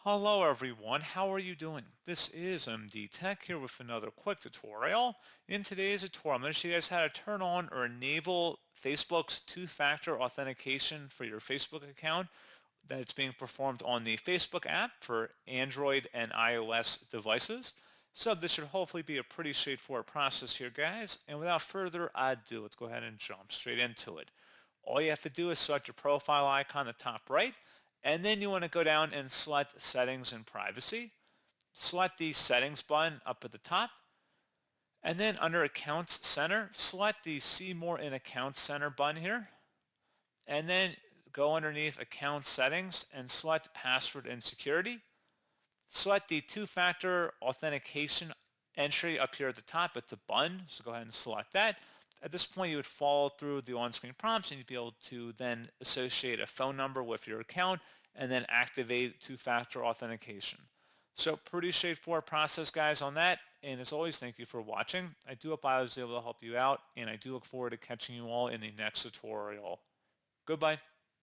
Hello everyone, how are you doing? This is MD Tech here with another quick tutorial. In today's tutorial, I'm going to show you guys how to turn on or enable Facebook's two-factor authentication for your Facebook account that's being performed on the Facebook app for Android and iOS devices. So this should hopefully be a pretty straightforward process here, guys. And without further ado, let's go ahead and jump straight into it. All you have to do is select your profile icon on the top right, and then you want to go down and select Settings and Privacy. Select the Settings button up at the top, and then under Accounts Center, select the See More in Accounts Center button here, and then go underneath Account Settings and select Password and Security. Select the two-factor authentication entry up here at the top. It's a button, so go ahead and select that. At this point, you would follow through the on-screen prompts and you'd be able to then associate a phone number with your account and then activate two-factor authentication. So pretty straightforward process, guys, on that. And as always, thank you for watching. I do hope I was able to help you out, and I do look forward to catching you all in the next tutorial. Goodbye.